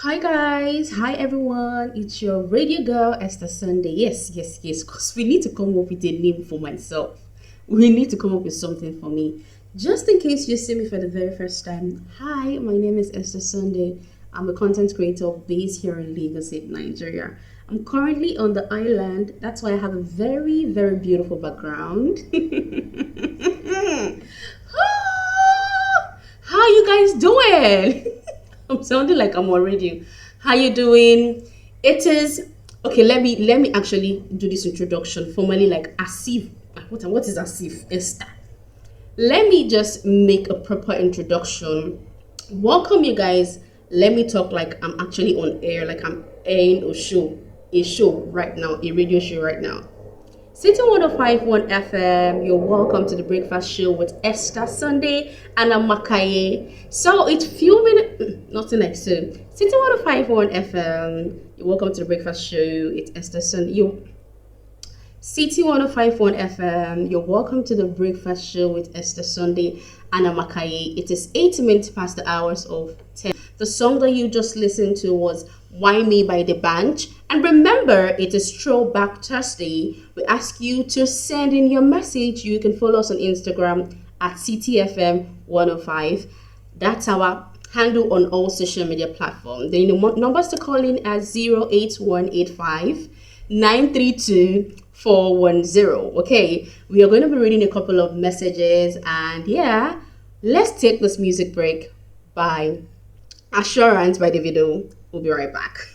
Hi guys, hi everyone. It's your radio girl Esther Sunday. Yes, because we need to come up with a name for myself. We need to come up with something for me. Just in case you see me for the very first time, hi, my name is Esther Sunday. I'm a content creator based here in Lagos, State, Nigeria. I'm currently on the island. That's why I have a very beautiful background. How you guys doing? I'm sounding like I'm already. How you doing? It is okay. Let me actually do this introduction formally, like as if what is as if Esther. Let me just make a proper introduction. Welcome, you guys. Let me talk like I'm actually on air, like I'm airing a show right now, a radio show right now. City 1051 FM, you're welcome to the breakfast show with Esther Sunday and Amakaye. So it's few minutes, nothing like so. City 1051 FM, you're welcome to the breakfast show. It's Esther Sunday. City 1051 FM, you're welcome to the breakfast show with Esther Sunday and Amakaye. It is 8 minutes past the hours of 10. The song that you just listened to was Why Me by The Bunch. And remember, it is Throwback Thursday. We ask you to send in your message. You can follow us on Instagram at CTFM105. That's our handle on all social media platforms. The numbers to call in are 08185 932 410. Okay, we are going to be reading a couple of messages, and yeah, let's take this music break by Assurance by Davido. We'll be right back.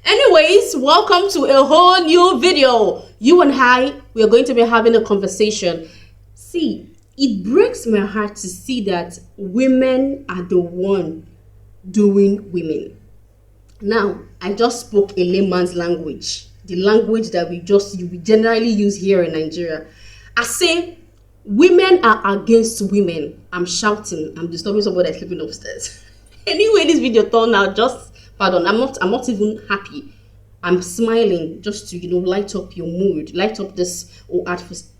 Anyways, welcome to a whole new video. You and I, we are going to be having a conversation. See, it breaks my heart to see that women are the one doing women. Now, I just spoke a layman's language, the language that we generally use here in Nigeria. I say women are against women. I'm shouting. I'm disturbing somebody that's sleeping upstairs. Anyway, this video turned out pardon, I'm not even happy. I'm smiling just to, light up your mood, light up this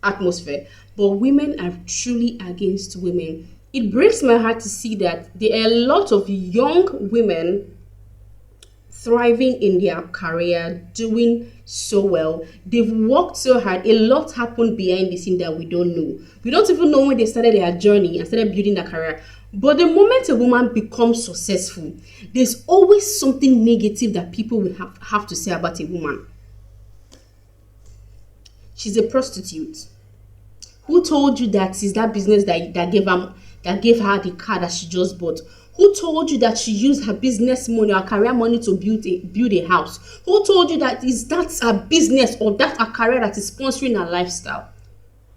atmosphere. But women are truly against women. It breaks my heart to see that there are a lot of young women thriving in their career, doing so well. They've worked so hard. A lot happened behind the scene that we don't know. We don't even know when they started their journey and started building their career. But the moment a woman becomes successful, there's always something negative that people will have to say about a woman. She's a prostitute. Who told you that is that business that gave her the car that she just bought? Who told you that she used her business money or career money to build a house? Who told you that's her business or that's her career that is sponsoring her lifestyle?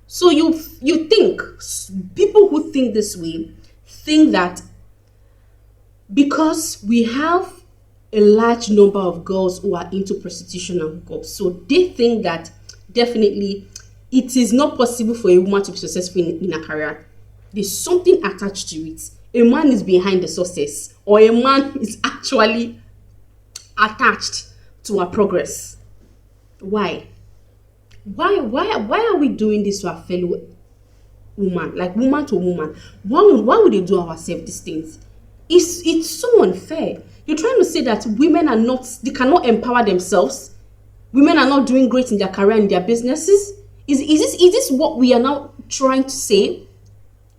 So you think, people who think this way think that because we have a large number of girls who are into prostitution and hookups, so they think that definitely it is not possible for a woman to be successful in a career. There's something attached to it. A man is behind the success, or a man is actually attached to our progress. Why? Why are we doing this to our fellow woman, like woman to woman? Why would they do ourselves these things? It's so unfair. You're trying to say that they cannot empower themselves. Women are not doing great in their career and their businesses. Is this what we are now trying to say?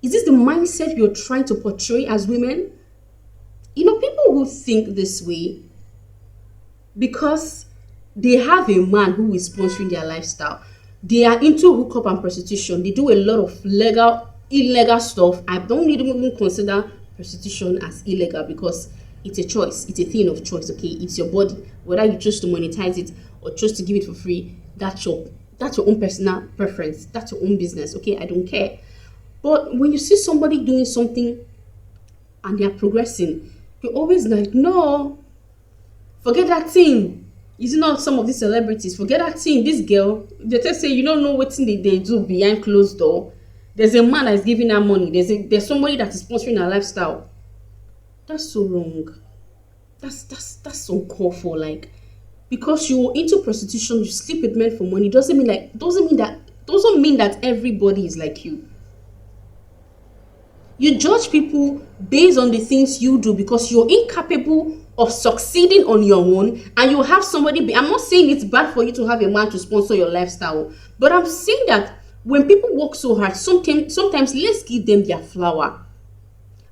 Is this the mindset you're trying to portray as women? People who think this way because they have a man who is sponsoring their lifestyle. They are into hookup and prostitution. They do a lot of illegal stuff. I don't even consider prostitution as illegal because it's a choice. It's a thing of choice, okay? It's your body. Whether you choose to monetize it or choose to give it for free, that's your own personal preference. That's your own business, okay? I don't care. But when you see somebody doing something and they are progressing, you're always like, no, forget that thing. Is it not some of these celebrities? Forget that thing. This girl, they just say you don't know what thing they do behind closed door. There's a man that's giving her money. There's somebody that is sponsoring her lifestyle. That's so wrong. That's uncalled for. Like, because you're into prostitution, you sleep with men for money, doesn't mean that everybody is like you. You judge people based on the things you do because you're incapable of succeeding on your own, and you have somebody I'm not saying it's bad for you to have a man to sponsor your lifestyle, but I'm saying that when people work so hard, sometimes let's give them their flower.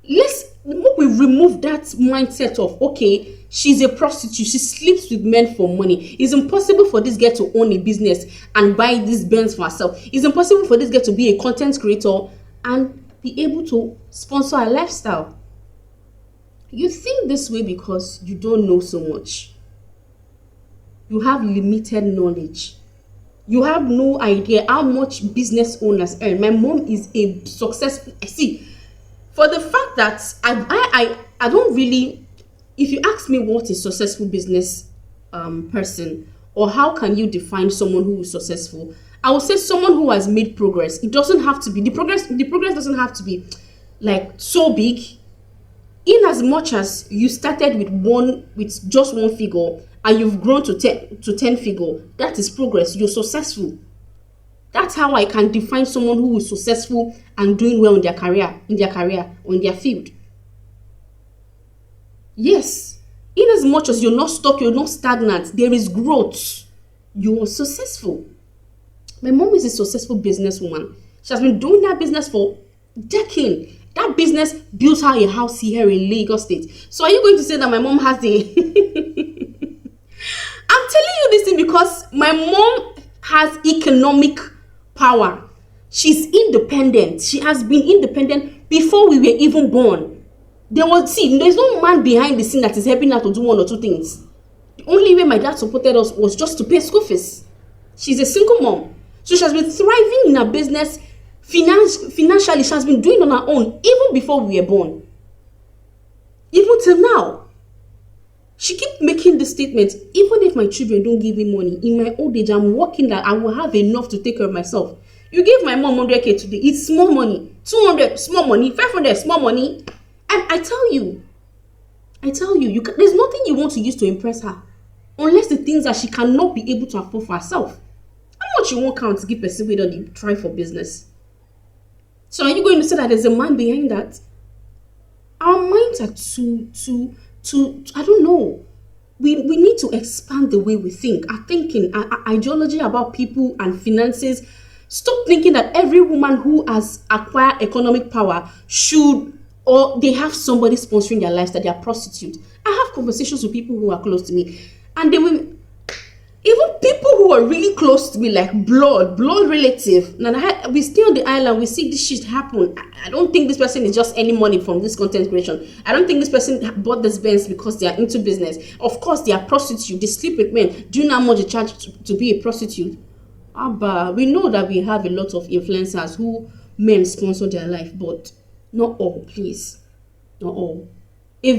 We remove that mindset of, okay, she's a prostitute, she sleeps with men for money. It's impossible for this girl to own a business and buy these Benz for herself. It's impossible for this girl to be a content creator and be able to sponsor a lifestyle. You think this way because you don't know so much. You have limited knowledge. You have no idea how much business owners earn. My mom is a successful, for the fact that I don't really, if you ask me what is successful business person, or how can you define someone who is successful, I would say someone who has made progress. It doesn't have to be, the progress doesn't have to be like so big. In as much as you started with just one figure and you've grown to 10 figure, that is progress. You're successful. That's how I can define someone who is successful and doing well in their career or in their field. Yes, in as much as you're not stuck, you're not stagnant, there is growth, you are successful. My mom is a successful businesswoman. She has been doing that business for decades. That business built her a house here in Lagos State. So are you going to say that my mom has the... I'm telling you this thing because my mom has economic power. She's independent. She has been independent before we were even born. There's no man behind the scene that is helping her to do one or two things. The only way my dad supported us was just to pay school fees. She's a single mom. So she has been thriving in her business. Financially, she has been doing on her own even before we were born. Even till now. She keep making the statement, even if my children don't give me money, in my old age, I'm working that I will have enough to take care of myself. You give my mom 100k today, it's small money. 200, small money. 500, small money. And I tell you, there's nothing you want to use to impress her. Unless the things that she cannot be able to afford for herself. How much you won't count to give person with on try for business? So are you going to say that there's a man behind that? Our minds are too I don't know. We need to expand the way we think. Our thinking, our ideology about people and finances. Stop thinking that every woman who has acquired economic power should, or they have somebody sponsoring their lives, that they are prostitute. I have conversations with people who are close to me, and they will, even people who are really close to me, like blood relative. Now we stay on the island, we see this shit happen. I don't think this person is just any money from this content creation. I don't think this person bought this Benz because they are into business. Of course, they are prostitute. They sleep with men. Do you know how much they charge to be a prostitute? But we know that we have a lot of influencers who men sponsor their life, but not all, please. Not all. I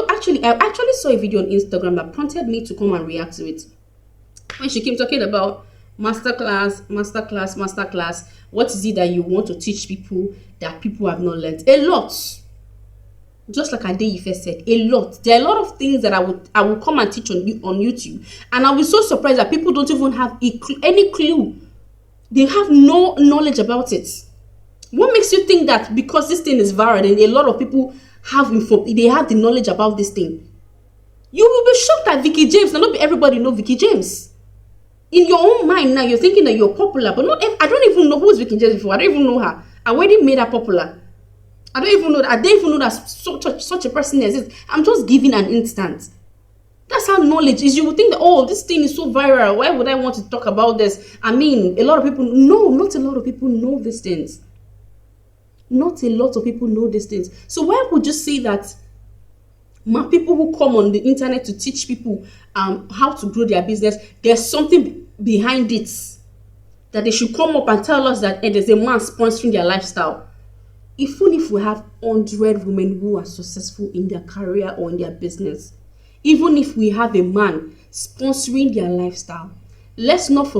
actually saw a video on Instagram that prompted me to come and react to it. When she came talking about masterclass, what is it that you want to teach people that people have not learned? A lot. Just like Adeife said, a lot. There are a lot of things that I will come and teach on YouTube, and I'll be so surprised that people don't even have any clue. They have no knowledge about it. What makes you think that because this thing is viral and a lot of people they have the knowledge about this thing? You will be shocked at Vicky James. Now, not everybody know Vicky James. In your own mind now, you're thinking that you're popular, but I don't even know who's Vicky James before. I don't even know her. I already made her popular. I don't even know that such a person exists. I'm just giving an instance. That's how knowledge is. You would think that, oh, this thing is so viral. Why would I want to talk about this? I mean, not a lot of people know these things. Not a lot of people know these things. So why would you say that people who come on the internet to teach people how to grow their business, there's something behind it, that they should come up and tell us that there's a man sponsoring their lifestyle? Even if we have 100 women who are successful in their career or in their business, even if we have a man sponsoring their lifestyle, let's not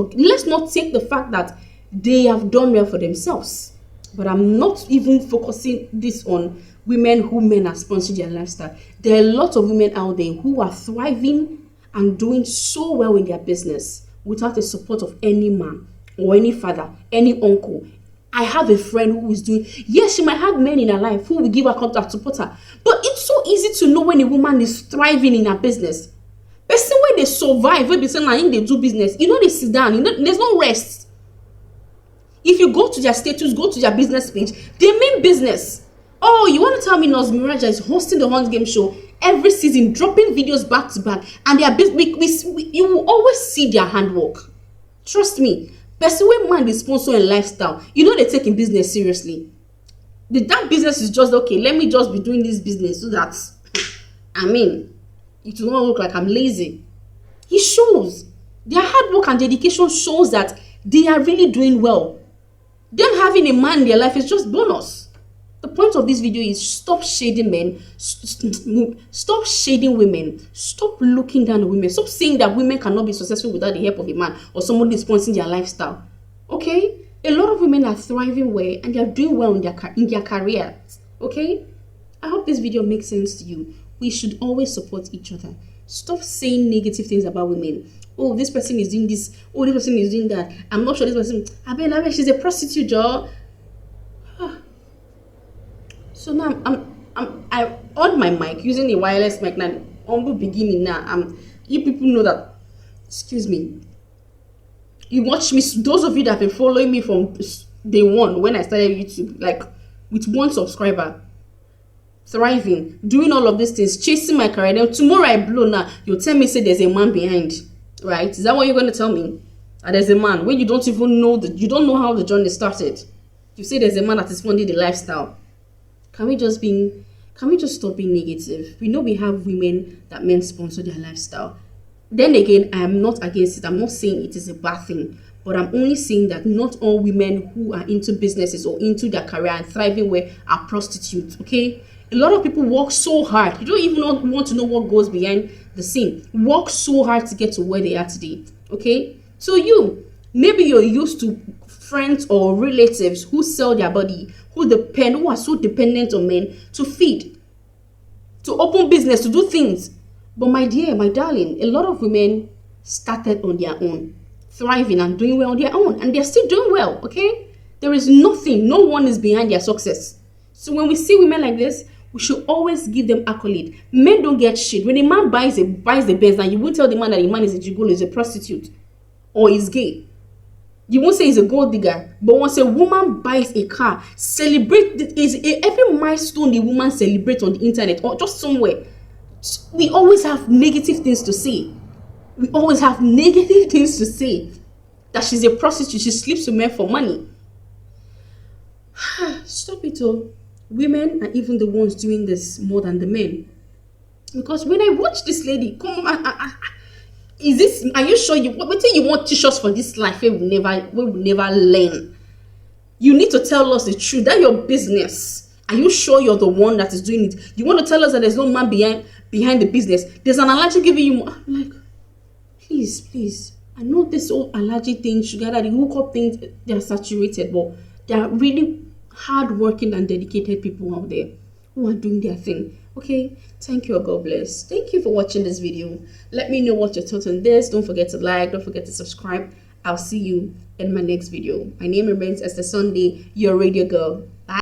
take the fact that they have done well for themselves. But I'm not even focusing this on women who men are sponsoring their lifestyle. There are a lot of women out there who are thriving and doing so well in their business without the support of any man or any father, any uncle, I have a friend who is doing, yes, she might have men in her life who will give her contact, support her. But it's so easy to know when a woman is thriving in her business. Person when they survive, when they say, nah, they do business, you know, they sit down, you know, there's no rest. If you go to their status, go to their business page, they mean business. Oh, you want to tell me Naz Miraja is hosting the Hunt Game Show every season, dropping videos back to back, and their business, you will always see their handwork. Trust me. Person when man is sponsoring lifestyle, you know they take in business seriously. That business is just okay. Let me just be doing this business so that, I mean, it will not look like I'm lazy. It shows their hard work and dedication shows that they are really doing well. Them having a man in their life is just bonus. The point of this video is stop shading men, stop shading women, stop looking down on women, stop saying that women cannot be successful without the help of a man or somebody sponsoring their lifestyle. Okay? A lot of women are thriving well and they are doing well in their career. Okay? I hope this video makes sense to you. We should always support each other. Stop saying negative things about women. Oh, this person is doing this. Oh, this person is doing that. I'm not sure this person. I bet she's a prostitute, Joe. So now I on my mic using a wireless mic now. On the beginning now, you people know that. Excuse me. You watch me. Those of you that have been following me from day one when I started YouTube, like with 1 subscriber, thriving, doing all of these things, chasing my career. Then tomorrow I blow now. You tell me say there's a man behind, right? Is that what you're going to tell me? And there's a man when you don't even know that you don't know how the journey started. You say there's a man that is funding the lifestyle. Can we just stop being negative? We know we have women that men sponsor their lifestyle. Then again, I am not against it. I'm not saying it is a bad thing, but I'm only saying that not all women who are into businesses or into their career and thriving well are prostitutes. Okay, a lot of people work so hard. You don't even want to know what goes behind the scene. Work so hard to get to where they are today. Okay, so maybe you're used to friends or relatives who sell their body, who are so dependent on men to feed, to open business, to do things. But my dear, my darling, a lot of women started on their own, thriving and doing well on their own, and they're still doing well. Okay, there is nothing, no one is behind their success. So when we see women like this, we should always give them accolade. Men don't get shit. When a man buys the Benz, and you won't tell the man that the man is a gigolo, is a prostitute, or is gay. You won't say he's a gold digger, but once a woman buys a car, every milestone the woman celebrates on the internet or just somewhere. We always have negative things to say. We always have negative things to say. That she's a prostitute, she sleeps with men for money. Stop it all. Women are even the ones doing this more than the men. Because when I watch this lady, come on, are you sure what you want to teach us for this life we will never learn? You need to tell us the truth. That's your business. Are you sure you're the one that is doing it? You want to tell us that there's no man behind the business? There's an allergy giving you more. I'm like, please. I know this old allergy thing, sugar daddy, hookup things, they're saturated, but there are really hardworking and dedicated people out there who are doing their thing. Okay, thank you, God bless. Thank you for watching this video. Let me know what your thoughts on this. Don't forget to like, don't forget to subscribe. I'll see you in my next video. My name remains Esther Sunday, your radio girl. Bye.